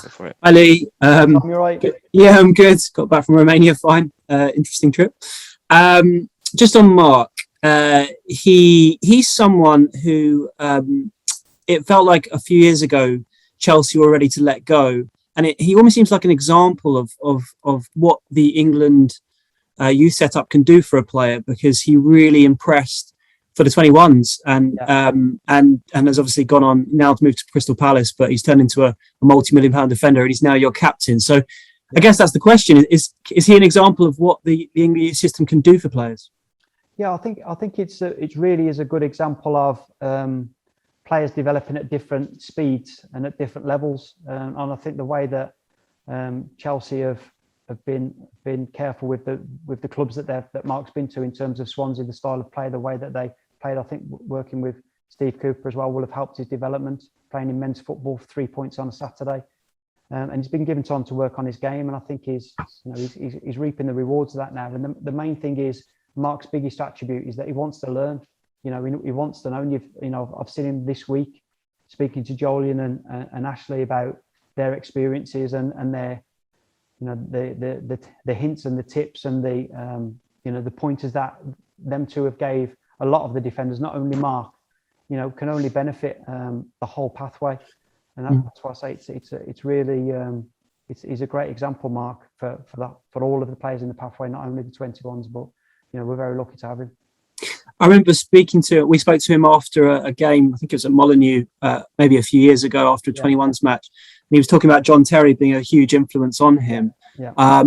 Go for it. Hi, Lee. Tom, you right? Yeah, I'm good. Got back from Romania, fine. Interesting trip. Just on Mark, he's someone who it felt like a few years ago Chelsea were ready to let go, and he almost seems like an example of what the England youth setup can do for a player, because he really impressed for the 21s and has obviously gone on now to move to Crystal Palace, but he's turned into a multi-million-pound defender, and he's now your captain. So I guess that's the question: is he an example of what the English system can do for players? Yeah, I think it really is a good example of players developing at different speeds and at different levels. And I think the way that Chelsea have been careful with the clubs that Mark's been to in terms of Swansea, the style of play, the way that they played, I think working with Steve Cooper as well will have helped his development, playing in men's football, 3 points on a Saturday. And he's been given time to work on his game, and I think he's reaping the rewards of that now. And the main thing is, Mark's biggest attribute is that he wants to learn. He wants to know. And I've seen him this week speaking to Jolyon and Ashley about their experiences and their, the hints and the tips and the pointers that them two have gave a lot of the defenders, not only Mark, can only benefit the whole pathway. And that's why I say it's really he's a great example, Mark, for all of the players in the pathway, not only the 21s, but we're very lucky to have him. I remember we spoke to him after a game, I think it was at Molineux, maybe a few years ago after a 21s match. And he was talking about John Terry being a huge influence on him. Yeah.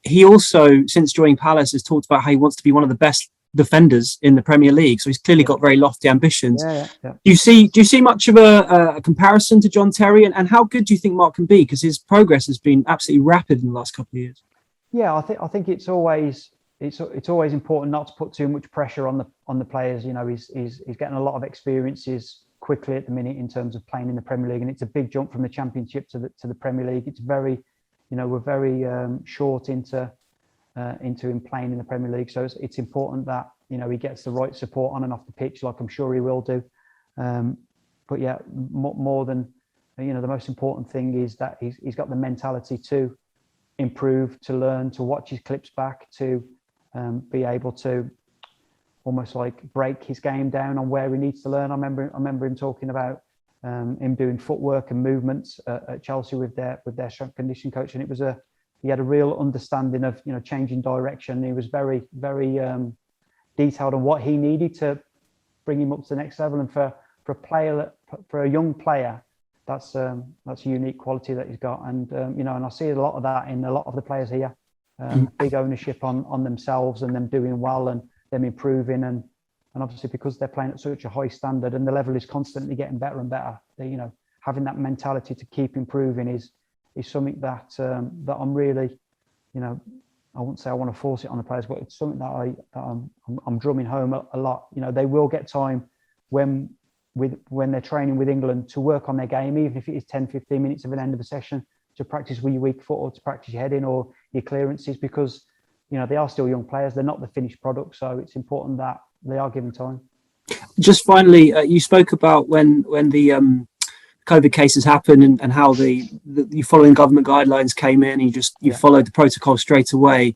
He also, since joining Palace, has talked about how he wants to be one of the best defenders in the Premier League. So he's clearly got very lofty ambitions. Yeah. Do you see much of a comparison to John Terry? And how good do you think Mark can be? Because his progress has been absolutely rapid in the last couple of years. Yeah, I think it's always important not to put too much pressure on the players. He's getting a lot of experiences quickly at the minute in terms of playing in the Premier League, and it's a big jump from the Championship to the Premier League. It's very, we're very short into him playing in the Premier League, so it's important that he gets the right support on and off the pitch, like I'm sure he will do. But yeah, more than the most important thing is that he's got the mentality to improve, to learn, to watch his clips back, to be able to almost like break his game down on where he needs to learn. I remember him talking about him doing footwork and movements at Chelsea with their strength conditioning coach, and he had a real understanding of changing direction. He was very, very detailed on what he needed to bring him up to the next level. And for a young player, that's a unique quality that he's got. And and I see a lot of that in a lot of the players here. Big ownership on themselves and them doing well and them improving, and obviously because they're playing at such a high standard and the level is constantly getting better and better, having that mentality to keep improving is something that I'm really, I wouldn't say I want to force it on the players, but it's something that I'm drumming home a lot. They will get time when they're training with England to work on their game, even if it is 10-15 minutes of an end of a session, to practice with your weak foot or to practice your heading or your clearances, because they are still young players. They're not the finished product, so it's important that they are given time. Just finally, you spoke about when the COVID cases happened and how you following government guidelines came in. You followed the protocol straight away,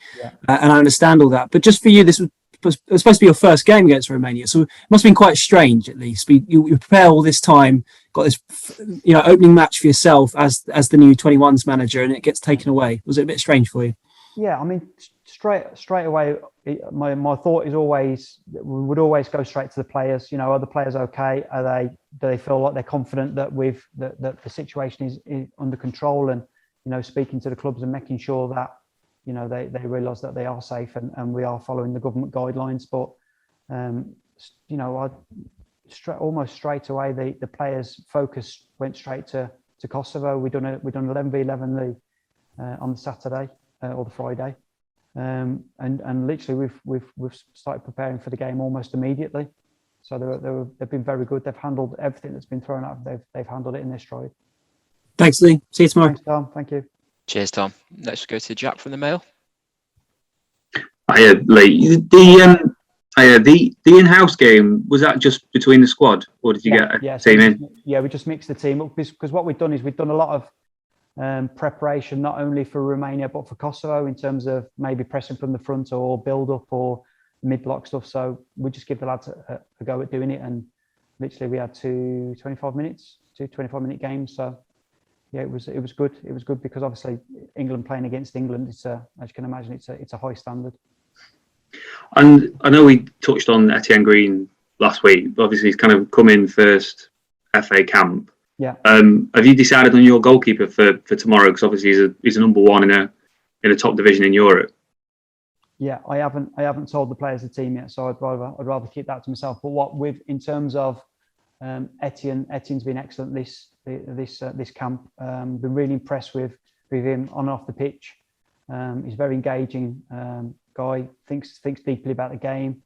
and I understand all that. But just for you, this was supposed to be your first game against Romania, so it must have been quite strange. At least you prepare all this time, got this opening match for yourself as the new 21s manager, and it gets taken away. Was it a bit strange for you? Yeah, I mean, straight away, my thought is always, we would always go straight to the players. Are the players okay? Do they feel like they're confident that that the situation is under control? And speaking to the clubs and making sure that they realise that they are safe and we are following the government guidelines. But almost straight away, the players' focus went straight to Kosovo. We done 11v11 on the Saturday or the Friday, and literally we've started preparing for the game almost immediately. So they've been very good. They've handled everything that's been thrown at them. They've handled it in their stride. Thanks, Lee. See you tomorrow. Thanks, Tom. Thank you. Cheers, Tom. Let's go to Jack from the Mail. Hiya, Lee. The in-house game, was that just between the squad, or did you get a team in? Yeah, we just mixed the team up because what we've done is we've done a lot of preparation, not only for Romania, but for Kosovo in terms of maybe pressing from the front or build up or mid-block stuff. So we just give the lads a go at doing it. And literally we had two 25-minute games. So yeah, it was good. It was good because obviously England playing against England, as you can imagine, it's a high standard. And I know we touched on Etienne Green last week, but obviously he's kind of come in first FA camp. Yeah. Have you decided on your goalkeeper for tomorrow? Because obviously he's a number one in a top division in Europe. Yeah, I haven't told the players the team yet, so I'd rather keep that to myself. But in terms of Etienne's been excellent this camp. Been really impressed with him on and off the pitch. He's a very engaging guy. Thinks deeply about the game.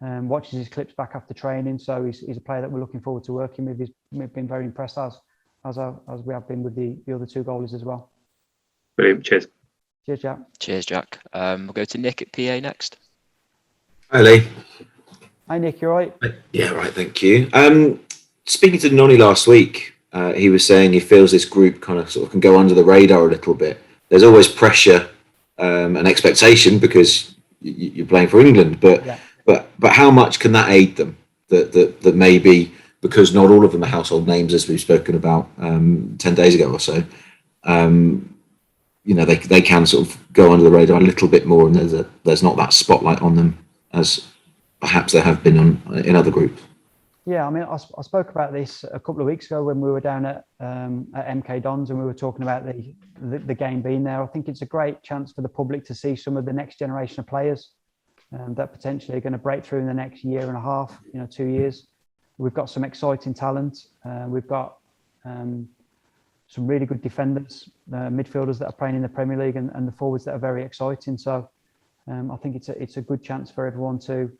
Watches his clips back after training. So he's a player that we're looking forward to working with. We've been very impressed as we have been with the other two goalies as well. Brilliant. Cheers. Cheers, Jack. Cheers, Jack. We'll go to Nick at PA next. Hi, Lee. Hi, Nick. You all right? Yeah, right. Thank you. Speaking to Nonny last week, he was saying he feels this group kind of sort of can go under the radar a little bit. There's always pressure and expectation because you're playing for England, but how much can that aid them? That maybe because not all of them are household names, as we've spoken about 10 days ago or so. They can sort of go under the radar a little bit more, and there's not that spotlight on them as perhaps there have been in other groups. Yeah, I mean, I spoke about this a couple of weeks ago when we were down at MK Dons and we were talking about the game being there. I think it's a great chance for the public to see some of the next generation of players that potentially are going to break through in the next year and a half, 2 years. We've got some exciting talent. We've got some really good defenders, midfielders that are playing in the Premier League, and the forwards that are very exciting. So I think it's a good chance for everyone to,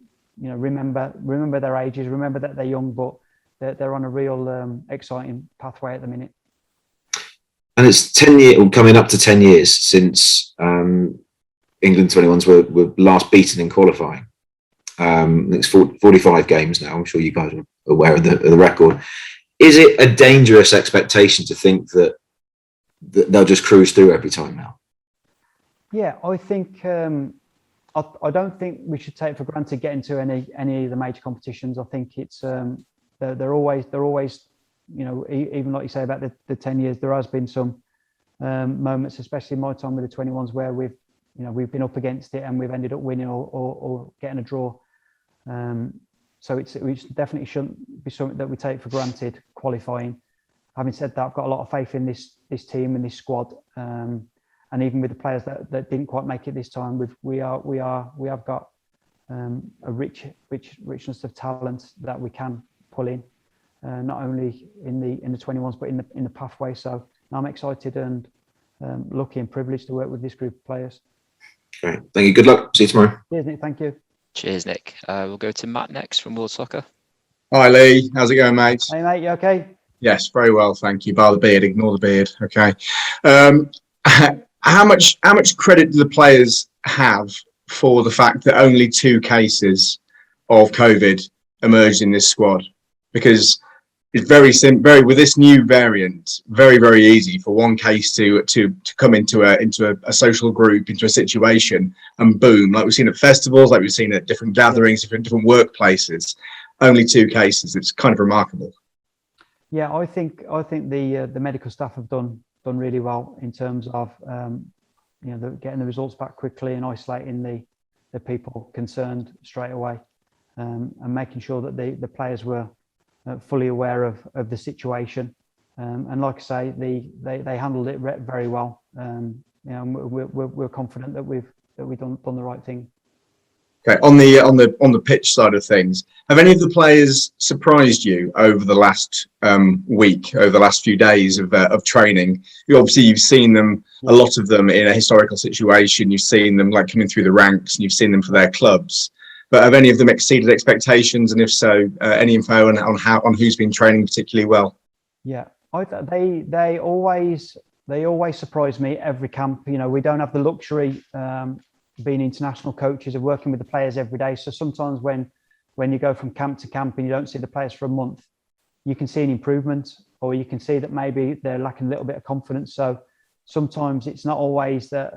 remember their ages, remember that they're young, but they're on a real exciting pathway at the minute. And it's 10 years, or coming up to 10 years since England 21s were last beaten in qualifying. I think it's 45 games now. I'm sure you guys are aware of the record. Is it a dangerous expectation to think that they'll just cruise through every time now? Yeah, I think I don't think we should take for granted getting to any of the major competitions. I think it's they're always even like you say about the 10 years, there has been some moments, especially in my time with the 21s, where we've been up against it and we've ended up winning or getting a draw. So it definitely shouldn't be something that we take for granted qualifying. Having said that, I've got a lot of faith in this team and this squad, and even with the players that didn't quite make it this time, we have got a richness of talent that we can pull in, not only in the 21s but in the pathway. So I'm excited and lucky and privileged to work with this group of players. Great, thank you. Good luck. See you tomorrow. Cheers, Nick. Thank you. Cheers, Nick. We'll go to Matt next from World Soccer. Hi, Lee. How's it going, mate? Hey, mate. You okay? Yes, very well, thank you. Bar the beard, ignore the beard. Okay. How much credit do the players have for the fact that only 2 cases of COVID emerged in this squad? Because it's very with this new variant, very, very easy for one case to come into a social group, into a situation, and boom, like we've seen at festivals, like we've seen at different gatherings, different workplaces. Only 2 cases. It's kind of remarkable. Yeah, I think the medical staff have done really well in terms of getting the results back quickly and isolating the people concerned straight away, and making sure that the players were fully aware of the situation, and like I say, they handled it very well. We're confident that we've done the right thing. Okay, on the pitch side of things, have any of the players surprised you over the last week, over the last few days of training? You've seen them, a lot of them in a historical situation. You've seen them like coming through the ranks, and you've seen them for their clubs. But have any of them exceeded expectations? And if so, any info on who's been training particularly well? Yeah, they always surprise me every camp. We don't have the luxury, being international coaches, of working with the players every day. So sometimes when you go from camp to camp and you don't see the players for a month, you can see an improvement, or you can see that maybe they're lacking a little bit of confidence. So sometimes it's not always that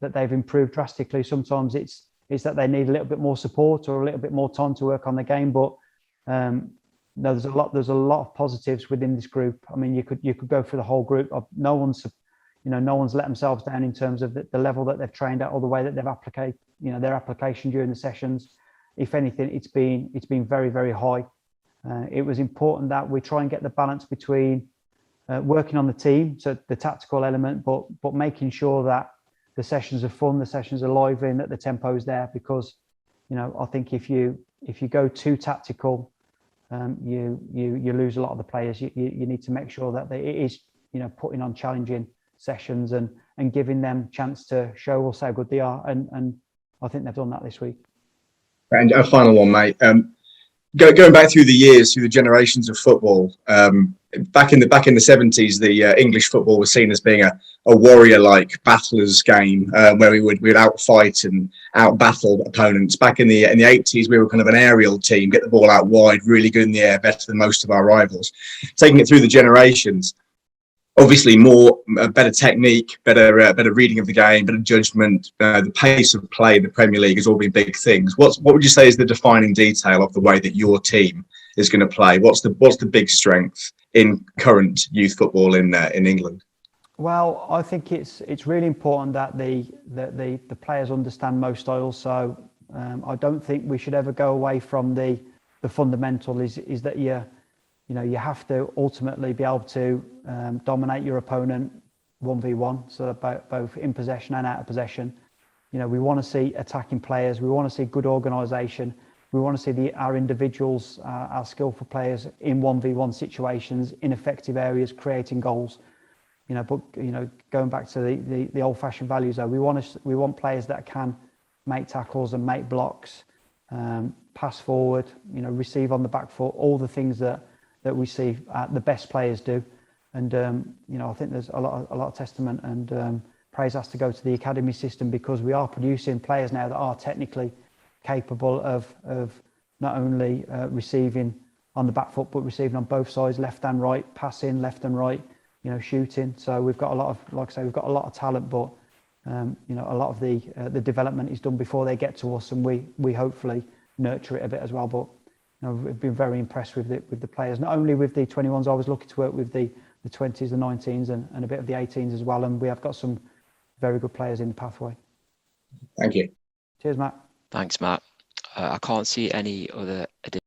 that they've improved drastically. Sometimes it's that they need a little bit more support or a little bit more time to work on the game. But no, there's a lot of positives within this group. I mean, you could go through the whole group. No one's let themselves down in terms of the level that they've trained at or the way that they've their application during the sessions. If anything, it's been very, very high. It was important that we try and get the balance between working on the team, so the tactical element, but making sure that the sessions are fun, the sessions are lively, and that the tempo is there. Because I think if you go too tactical, you lose a lot of the players. You need to make sure that it is putting on challenging sessions and giving them chance to show us how good they are, and I think they've done that this week. And a final one, mate. Going back through the years, through the generations of football, back in the 70s, the English football was seen as being a warrior-like battlers game, where we would outfight and out-battle opponents. Back in the 80s, we were kind of an aerial team, get the ball out wide, really good in the air, better than most of our rivals. Taking it through the generations, obviously better technique, better reading of the game, better judgment, the pace of play in the Premier League has all been big things. What would you say is the defining detail of the way that your team is going to play? What's the big strength in current youth football in England? Well, I think it's really important that the players understand most styles. So I don't think we should ever go away from the fundamental is that you have to ultimately be able to dominate your opponent 1v1, so both in possession and out of possession. We want to see attacking players. We want to see good organisation. We want to see our individuals, our skillful players in 1v1 situations, in effective areas, creating goals. But going back to the old-fashioned values, though, we want players that can make tackles and make blocks, pass forward, receive on the back foot, all the things that we see the best players do. And I think there's a lot of testament and praise has to go to the academy system, because we are producing players now that are technically capable of not only receiving on the back foot, but receiving on both sides, left and right, passing left and right, shooting. So we've got a lot of, like I say, we've got a lot of talent, but a lot of the development is done before they get to us, and we hopefully nurture it a bit as well. But we've been very impressed with the players, not only with the 21s. I was lucky to work with the 20s, the 19s, and a bit of the 18s as well. And we have got some very good players in the pathway. Thank you. Cheers, Matt. Thanks, Matt. I can't see any other